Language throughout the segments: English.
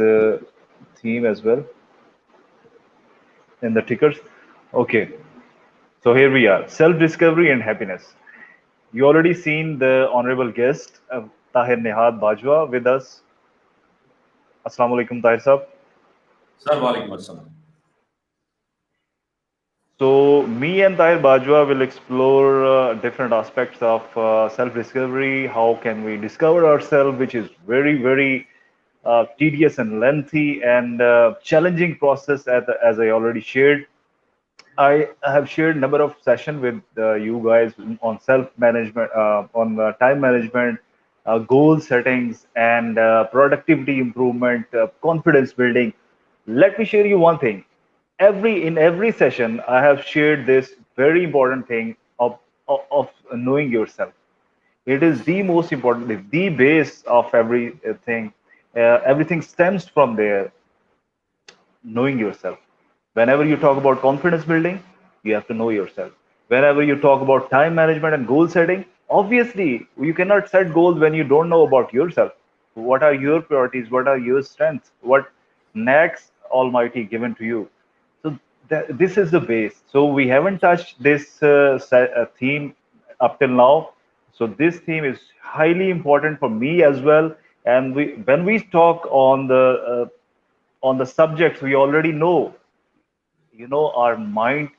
the theme as well in the tickers. Okay, so here we are, self-discovery and happiness. You already seen the honorable guest, Tahir Nihad Bajwa with us. Assalamu alaikum, Tahir sahab. Sir, walaikum assalam. So me and Tahir Bajwa will explore different aspects of self-discovery. How can we discover ourselves, which is very tedious and lengthy and challenging process, as I already shared. I have shared number of sessions with you guys on self-management, on time management, goal settings, and productivity improvement, confidence building. Let me share you one thing. In every session, I have shared this very important thing of knowing yourself. It is the most important, the base of everything. Everything stems from there, knowing yourself. Whenever you talk about confidence building, you have to know yourself. Whenever you talk about time management and goal setting, obviously you cannot set goals when you don't know about yourself. What are your priorities? What are your strengths? What next Almighty given to you? So this is the base. So we haven't touched this theme up till now. So this theme is highly important for me as well. And when we talk on the subjects, we already know, our mind,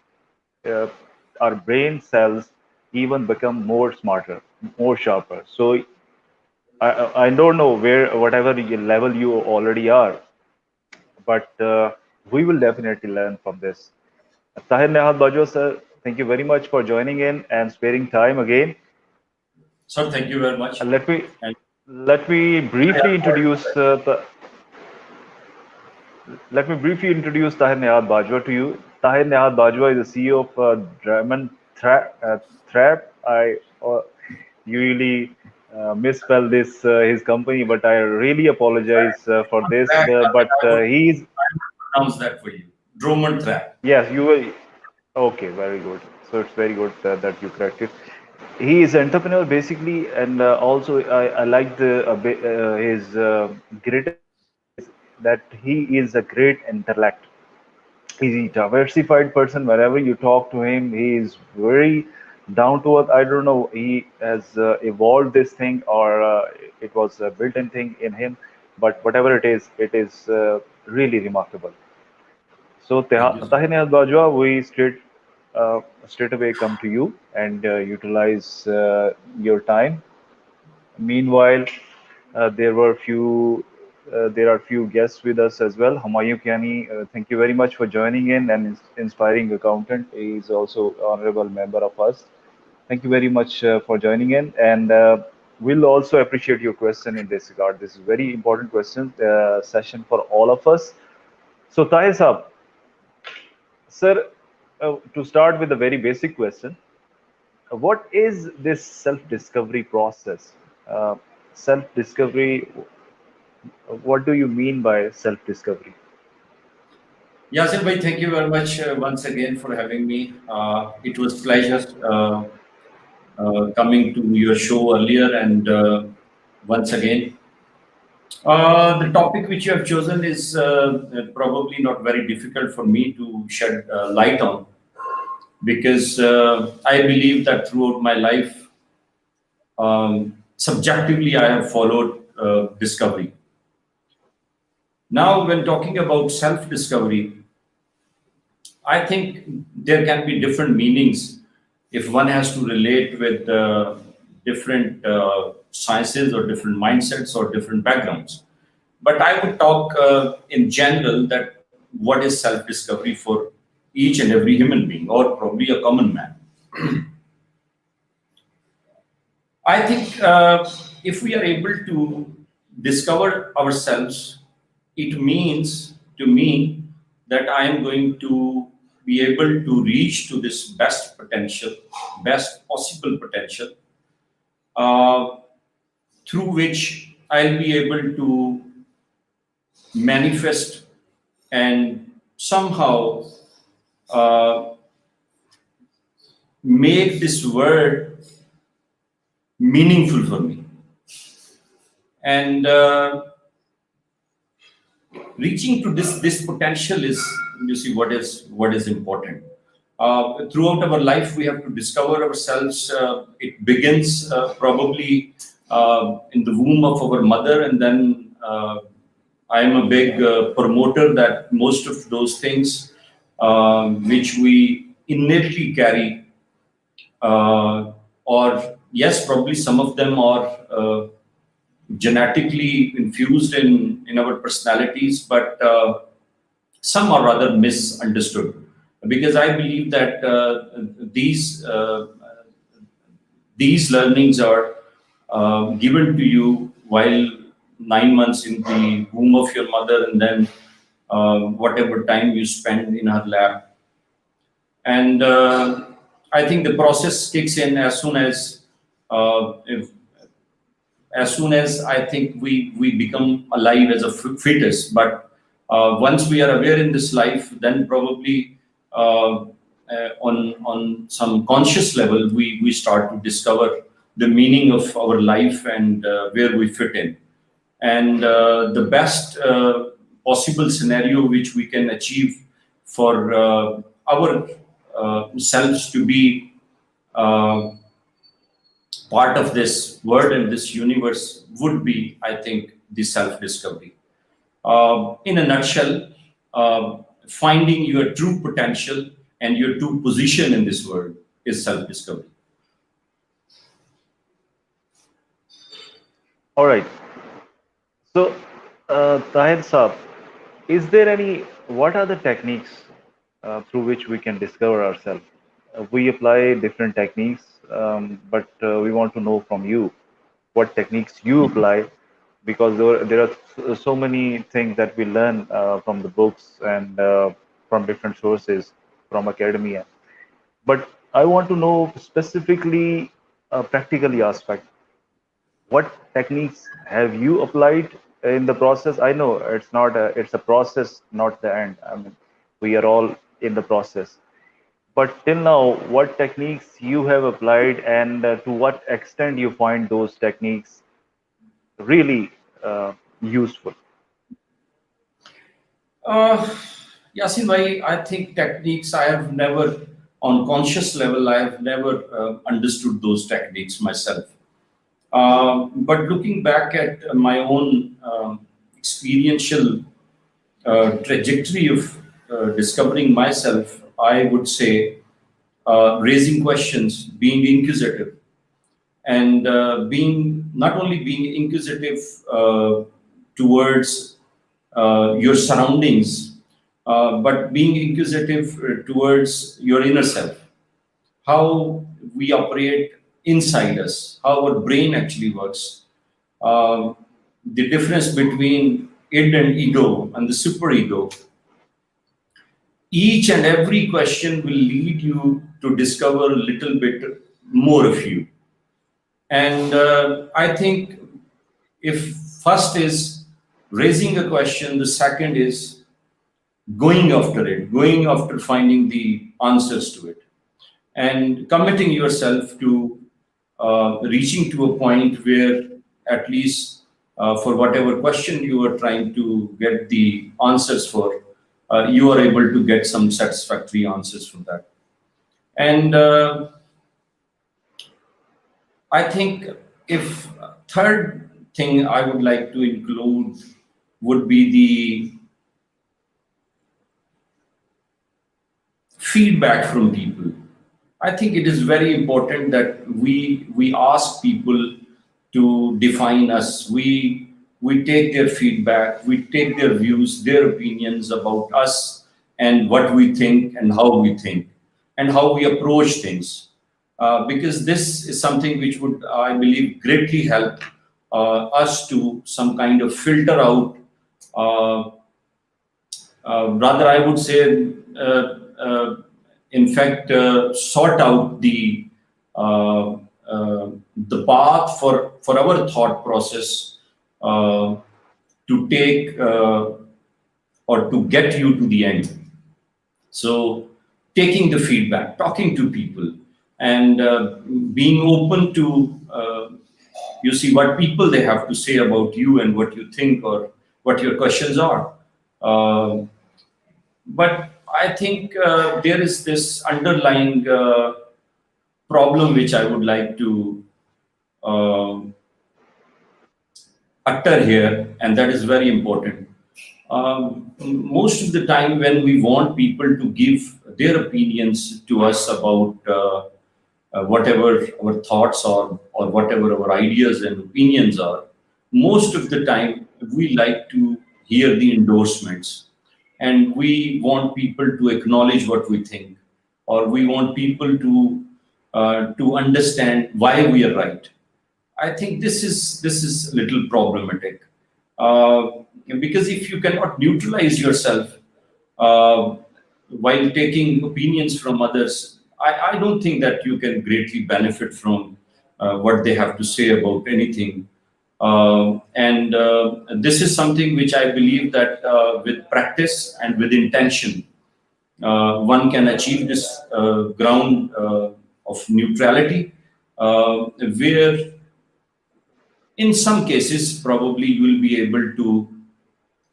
uh, our brain cells even become more smarter, more sharper. So I don't know whatever level you already are, but we will definitely learn from this. Tahir Nehal Bajwa sir, thank you very much for joining in and sparing time again. Sir, thank you very much. Let me And let me briefly introduce Let me briefly introduce Tahir Nihad Bajwa to you. Tahir Nihad Bajwa is the CEO of Draymond Thrap. I usually misspell this his company, but I really apologize for this. But he's I will pronounce that for you. Drummond trap. yes, you will. Okay, very good. So it's very good that you corrected. He is entrepreneur basically, and also I like his greatest quality is that he is a great intellect. He's a diversified person. Whenever you talk to him, he is very down to earth. I don't know, he has evolved this thing or it was a built-in thing in him, but whatever it is really remarkable. So Thank you, sir. Tahir Nihal Bajwa, we straight away come to you and utilize your time. Meanwhile, there are few guests with us as well. Humayun Kiani, thank you very much for joining in and inspiring accountant. He is also honorable member of us. Thank you very much for joining in, and we'll also appreciate your question in this regard. This is very important question session for all of us. So Tahir Saab, sir, to start with a very basic question, what is this self-discovery process? Self-discovery, what do you mean by self-discovery? Yasir bhai, thank you very much once again for having me. It was pleasure coming to your show earlier and once again. The topic which you have chosen is probably not very difficult for me to shed light on because I believe that throughout my life, subjectively, I have followed discovery. Now, when talking about self discovery, I think there can be different meanings if one has to relate with different sciences or different mindsets or different backgrounds. But I would talk in general that what is self discovery for each and every human being or probably a common man. I think if we are able to discover ourselves, it means to me that I am going to be able to reach to this best potential, best possible potential, uh, through which I'll be able to manifest and somehow uh, make this word meaningful for me. And reaching to this potential is, you see, what is important. Throughout our life, we have to discover ourselves. It begins probably in the womb of our mother, and then I am a big promoter that most of those things which we innately carry, or yes, probably some of them are genetically infused in our personalities, but some are rather misunderstood, because I believe that these uh, these learnings are given to you while 9 months in the womb of your mother, and then whatever time you spend in her lap. And I think the process kicks in if, as soon as I think we become alive as a fetus. But once we are aware in this life, then probably on some conscious level, we start to discover the meaning of our life and where we fit in. And the best possible scenario which we can achieve for our selves to be uh, part of this world and this universe would be, I think, the self discovery. In a nutshell, finding your true potential and your true position in this world is self discovery. All right. So, Tahir Saab, is there any, what are the techniques through which we can discover ourselves? We apply different techniques, but we want to know from you what techniques you apply, because there are so many things that we learn from the books and from different sources from academia. But I want to know specifically a practically aspect. What techniques have you applied in the process? I know it's not a, it's a process, not the end. I mean, we are all in the process. But till now, what techniques you have applied, and to what extent you find those techniques really useful? Uh, Yasin bhai, I think techniques I have never, on conscious level, I have never understood those techniques myself. But looking back at my own experiential trajectory of discovering myself, I would say raising questions, being inquisitive, and being not only being inquisitive towards your surroundings, but being inquisitive towards your inner self, how we operate inside us, how our brain actually works, uh, the difference between id and ego and the superego. Each and every question will lead you to discover a little bit more of you. And I think if first is raising a question, the second is going after it, going after finding the answers to it, and committing yourself to reaching to a point where at least for whatever question you are trying to get the answers for, you are able to get some satisfactory answers from that. And I think if third thing I would like to include would be the feedback from people. I think it is very important that we ask people to define us. We take their feedback, we take their views, their opinions about us, and what we think and how we approach things. Because this is something which would, I believe, greatly help us to some kind of filter out, uh, rather I would say, in fact, sort out uh, the path for our thought process uh, to take or to get you to the end. So, taking the feedback, talking to people, and being open to you see what people they have to say about you and what you think or what your questions are. Uh, but I think there is this underlying problem which I would like to uh, utter here, and that is very important. Most of the time, when we want people to give their opinions to us about whatever our thoughts or whatever our ideas and opinions are, most of the time we like to hear the endorsements, and we want people to acknowledge what we think, or we want people to understand why we are right. I think this is a little problematic, uh, because if you cannot neutralize yourself uh, while taking opinions from others, I don't think that you can greatly benefit from what they have to say about anything. And this is something which I believe that with practice and with intention, one can achieve this ground of neutrality, where in some cases probably you will be able to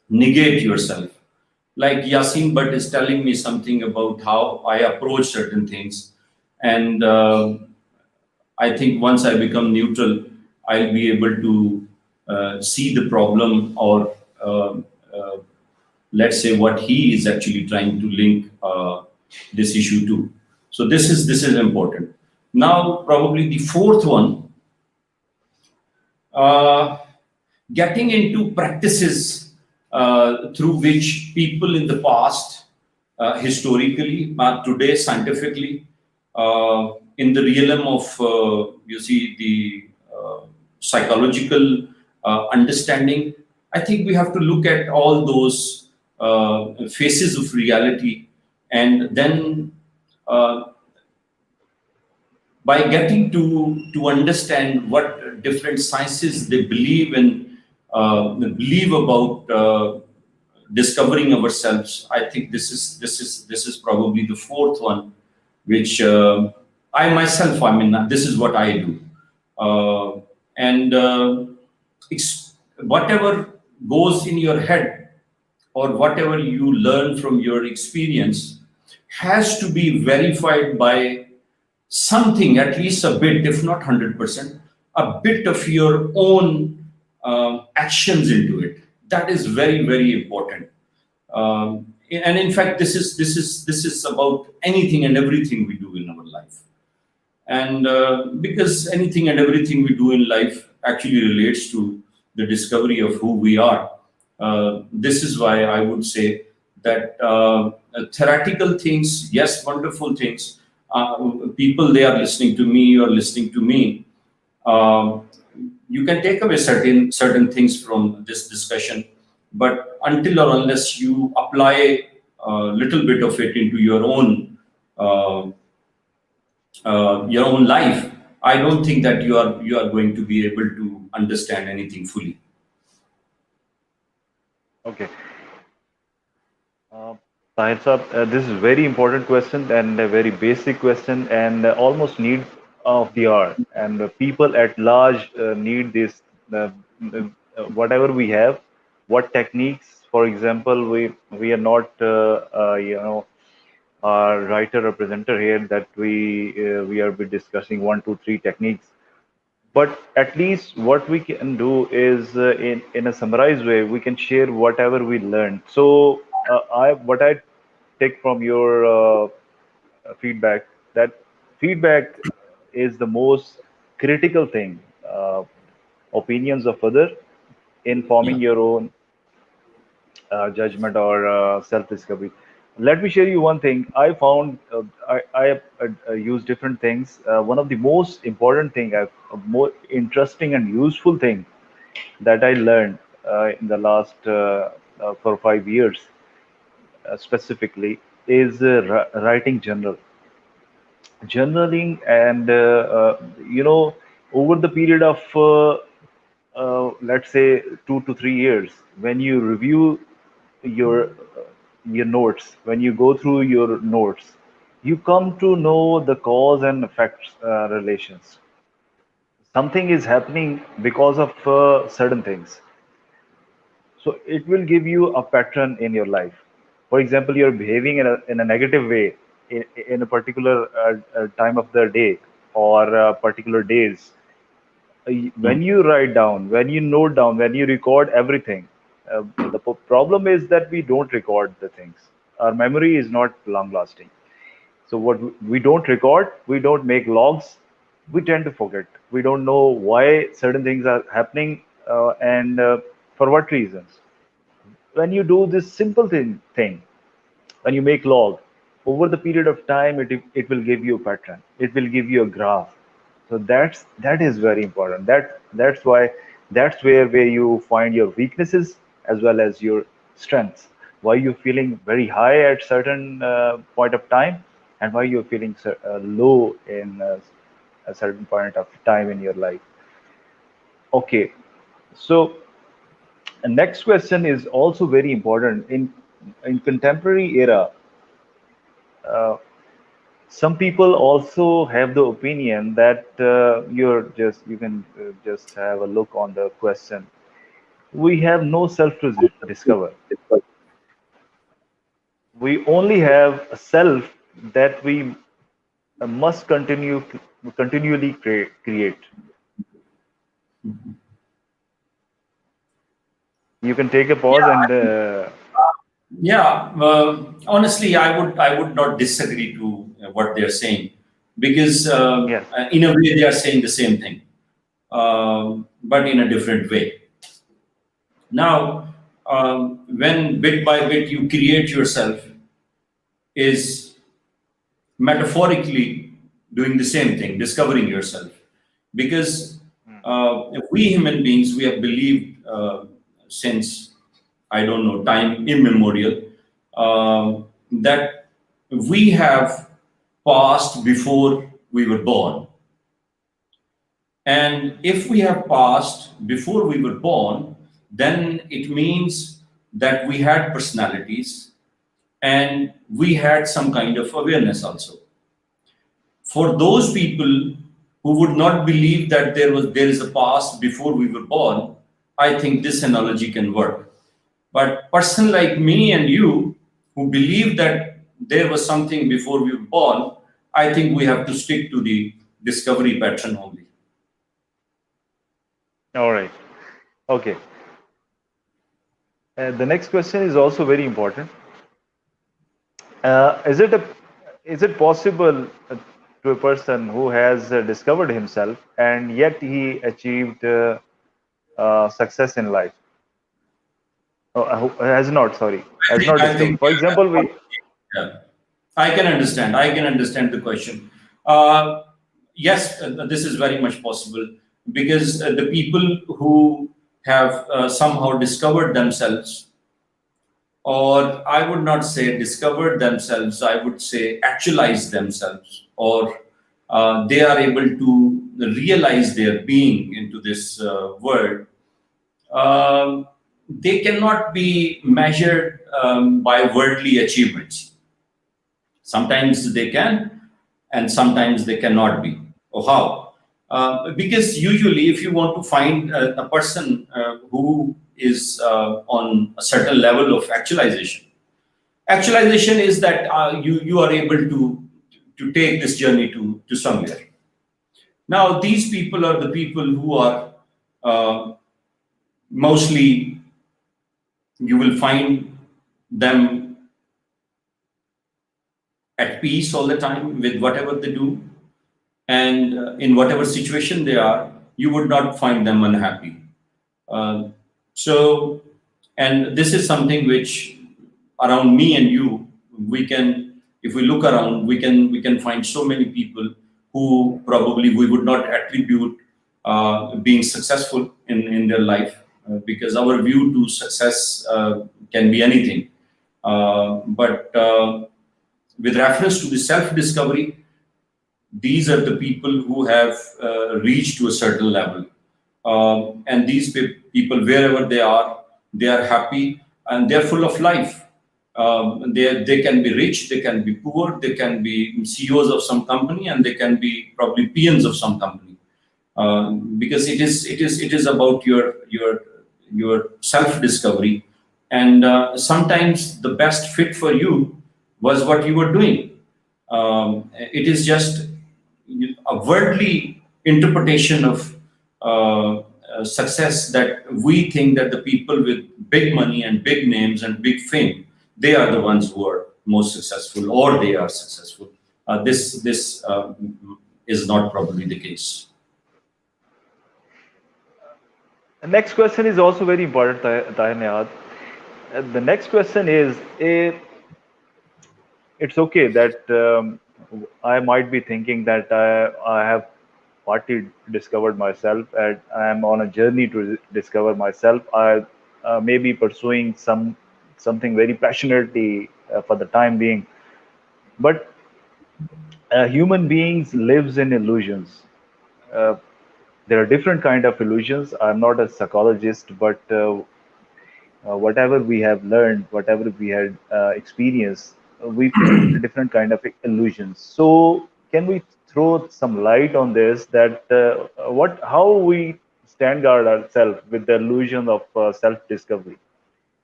negate yourself. Like Yasin Bhatt is telling me something about how I approach certain things, and I think once I become neutral, I'll be able to see the problem, or uh, uh, let's say what he is actually trying to link this issue to. So this is important. Now probably the fourth one, uh, getting into practices through which people in the past, historically, today scientifically, in the realm of you see the psychological understanding, I think we have to look at all those faces of reality, and then uh, by getting to understand what different sciences they believe in, they believe about discovering ourselves. I think this is probably the fourth one, which I myself, I mean, this is what I do, and whatever goes in your head, or whatever you learn from your experience, has to be verified by something, at least a bit, if not 100%, a bit of your own actions into it. That is very, very important. And in fact, this is about anything and everything we do in our life. And because anything and everything we do in life actually relates to the discovery of who we are, this is why I would say that theoretical things, yes, wonderful things. People, they are listening to me or listening to me. Um, you can take away certain things from this discussion, but until or unless you apply a little bit of it into uh, your own life, I don't think that you are going to be able to understand anything fully. Okay. Uh, Tahir Saab, this is a very important question and a very basic question and almost need of the hour. And people at large need this, whatever we have, what techniques, for example, we are not, a writer or presenter here that we are be discussing one, two, three techniques. But at least what we can do is in a summarized way we can share whatever we learned. So I what I take from your feedback, that feedback is the most critical thing. Opinions of other in Yeah. forming your own judgment or self discovery. Let me share you one thing I found. I use different things. One of the most important thing, more interesting and useful thing that I learned in the last 4 or 5 years, specifically, is writing journaling, and over the period of let's say 2 to 3 years, when you review your your notes, when you go through your notes, you come to know the cause and effects relations. Something is happening because of certain things. So it will give you a pattern in your life. For example, you're behaving in a negative way in a particular time of the day or particular days. When you write down, when you note down, when you record everything, the problem is that we don't record the things. Our memory is not long lasting. So what we don't record, we don't make logs, we tend to forget. We don't know why certain things are happening and for what reasons. When you do this simple thing, when you make log, over the period of time, it will give you a pattern. It will give you a graph. So that is very important. That's why that's where you find your weaknesses as well as your strengths. Why you're feeling very high at certain point of time, and why you're feeling low in a certain point of time in your life. Okay, so the next question is also very important in contemporary era. Uh, some people also have the opinion that you can just have a look on the question. We have no self to discover. We only have a self that we must continually create. You can take a pause and Yeah, honestly, I would not disagree to what they're saying, because yes. in a way they are saying the same thing, but in a different way. Now, when bit by bit you create yourself, is metaphorically doing the same thing, discovering yourself, because we human beings, we have believed since, I don't know, time immemorial, that we have passed before we were born. And if we have passed before we were born, then it means that we had personalities and we had some kind of awareness also. For those people who would not believe that there is a past before we were born, I think this analogy can work. But person like me and you, who believe that there was something before we were born, I think we have to stick to the discovery pattern only. All right. Okay. The next question is also very important. Uh, is it a, is it possible to a person who has discovered himself and yet he achieved success in life? Oh, has not, sorry, has not I discovered. think, For example, we yeah, I can understand. I can understand the question. Uh, yes, this is very much possible, because the people who have somehow discovered themselves, or I would not say discovered themselves, I would say actualized themselves, or they are able to realize their being into this world. They cannot be measured by worldly achievements. Sometimes they can, and sometimes they cannot be. Oh, how? Because usually, if you want to find a person who is on a certain level of actualization, actualization is that you are able to take this journey to somewhere. Now, these people are the people who are uh, mostly, you will find them at peace all the time with whatever they do, and in whatever situation they are, you would not find them unhappy. Uh, so, and this is something which, around me and you, we can, if we look around, we can find so many people who probably we would not attribute being successful in their life, because our view to success can be anything. But with reference to the self discovery, these are the people who have reached to a certain level. And these people, wherever they are happy and they're full of life. They can be rich, they can be poor, they can be CEOs of some company, and they can be probably peons of some company. Because it is about your your self discovery, and sometimes the best fit for you was what you were doing. It is just a worldly interpretation of success, that we think that the people with big money and big names and big fame, they are the ones who are most successful, or they are successful. This is not probably the case. The next question is also very important, Tahir Nihad. The next question is, it's okay that I might be thinking that I have partly discovered myself and I am on a journey to discover myself. I may be pursuing something very passionately for the time being, but human beings lives in illusions. Uh, there are different kind of illusions. I'm not a psychologist, but whatever we have learned, whatever we had experienced, we feel different kind of illusions. So, can we throw some light on this? That how we stand guard ourselves with the illusion of self-discovery?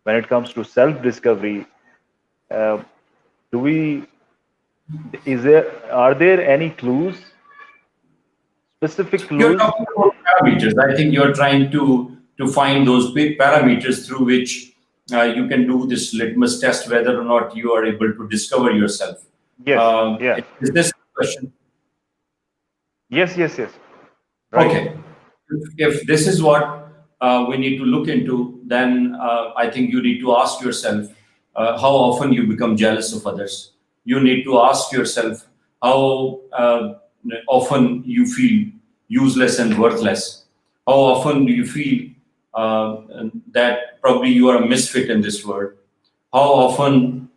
When it comes to self-discovery, uh, do we is there are there any clues, specific You're clues? talking about parameters. I think you're trying to find those big parameters through which you can do this litmus test whether or not you are able to discover yourself. Yes, yeah, Is this the question? yes, right. Okay. If this is what we need to look into, then I think you need to ask yourself how often you become jealous of others. You need to ask yourself how often you feel useless and worthless. How often do you feel that probably you are a misfit in this world? How often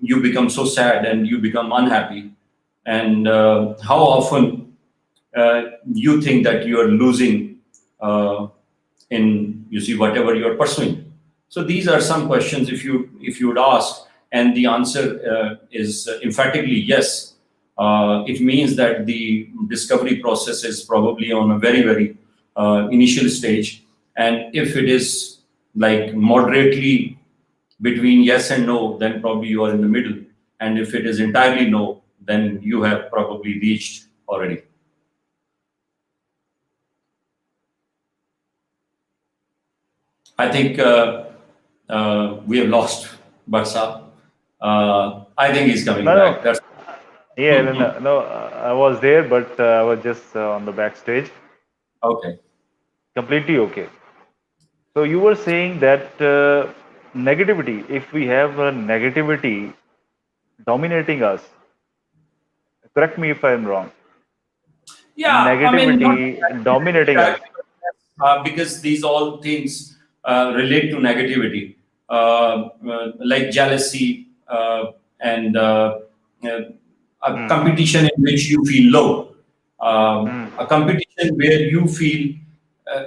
you become so sad and you become unhappy? And how often you think that you are losing uh, in, you see, whatever you are pursuing. So these are some questions if you would ask, and the answer is emphatically yes. It means that the discovery process is probably on a very initial stage, and if it is like moderately between yes and no, then probably you are in the middle, and if it is entirely no, then you have probably reached already. I think we have lost Barsa. I think he's coming No, back. no, That's yeah, no, I was there, but I was just on the backstage. okay. Completely okay. So you were saying that negativity, if we have a negativity dominating us, correct me if I'm wrong, Yeah, I mean, not negativity dominating us. because these all things relate to negativity, like jealousy and uh, a Hmm. competition in which you feel low, Hmm. a competition where you feel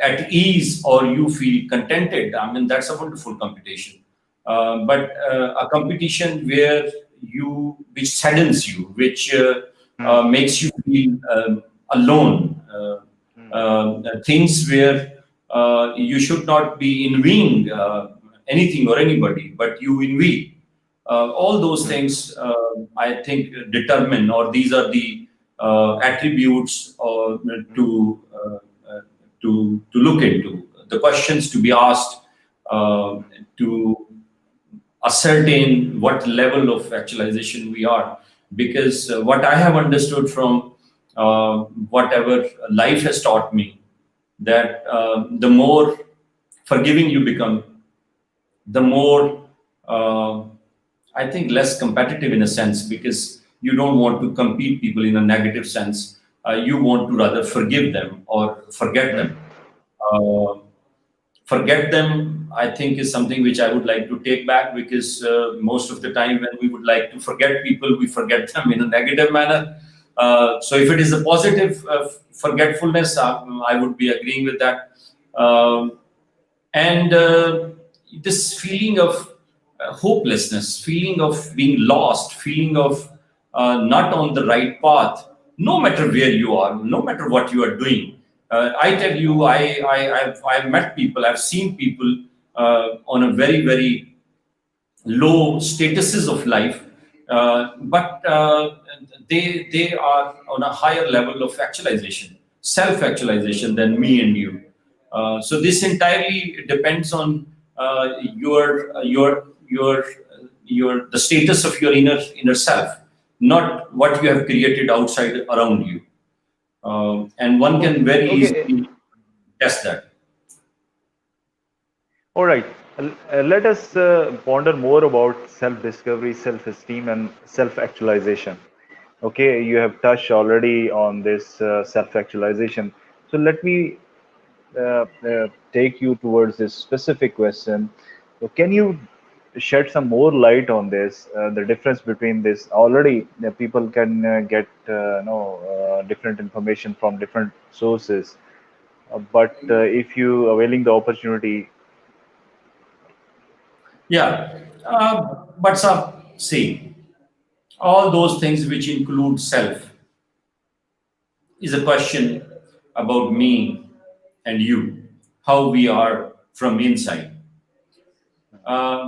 at ease or you feel contented. I mean, that's a wonderful competition. But a competition where which saddens you, which Hmm. makes you feel alone. Hmm. Things where you should not be envying anything or anybody, but you envy. All those Hmm. things, I think, determine, or these are the attributes or to look into, the questions to be asked to ascertain what level of actualization we are. Because what I have understood from whatever life has taught me, that the more forgiving you become, the more I think less competitive in a sense, because you don't want to compete people in a negative sense. You want to rather forgive them or forget Hmm. them. Uh, Forget them, I think, is something which I would like to take back, because most of the time when we would like to forget people, we forget them in a negative manner. So if it is a positive forgetfulness, I would be agreeing with that. Um, and this feeling of hopelessness, feeling of being lost, feeling of not on the right path, no matter where you are, no matter what you are doing. I tell you, I've met people, I've seen people on a very, very low statuses of life, but they are on a higher level of actualization, self-actualization than me and you. So this entirely depends on your the status of your inner self, not what you have created outside around you. And one can very Okay. easily test that. All right. Let us ponder more about self-discovery, self-esteem, and self-actualization. Okay, you have touched already on this self-actualization. So let me take you towards this specific question. So can you shed some more light on this? The difference between this. Already, people can get different information from different sources. But if you availing the opportunity. Yeah, but see, all those things which include self is a question about me and you, how we are from inside.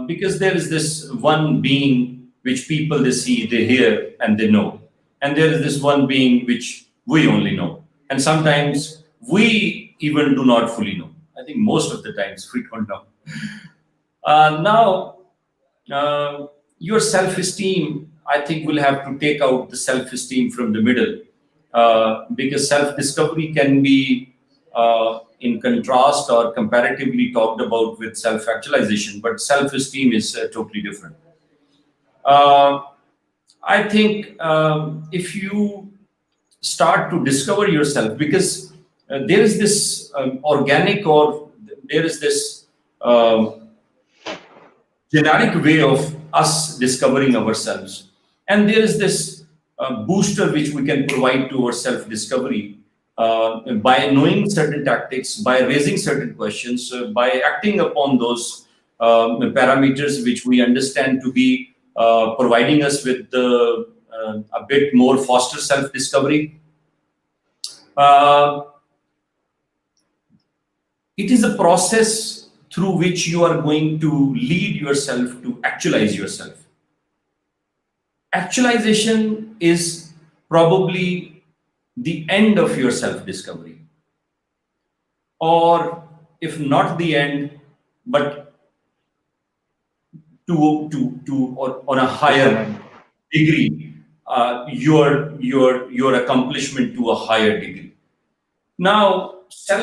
Because there is this one being which people they see, they hear, and they know, and there is this one being which we only know, and sometimes we even do not fully know. I think most of the times we don't know. Now, uh, your self-esteem, I think we'll have to take out the self-esteem from the middle, because self-discovery can be in contrast or comparatively talked about with self-actualization, but self-esteem is totally different. Uh, I think if you start to discover yourself, because there is this organic, or there is this um generic way of us discovering ourselves. And there is this booster which we can provide to our self discovery by knowing certain tactics, by raising certain questions, by acting upon those parameters which we understand to be providing us with a bit more foster self discovery. Uh, it is a process through which you are going to lead yourself to actualize yourself. Actualization is probably the end of your self discovery, or if not the end, but or on a It's an higher end. degree, your accomplishment to a higher degree. Now, self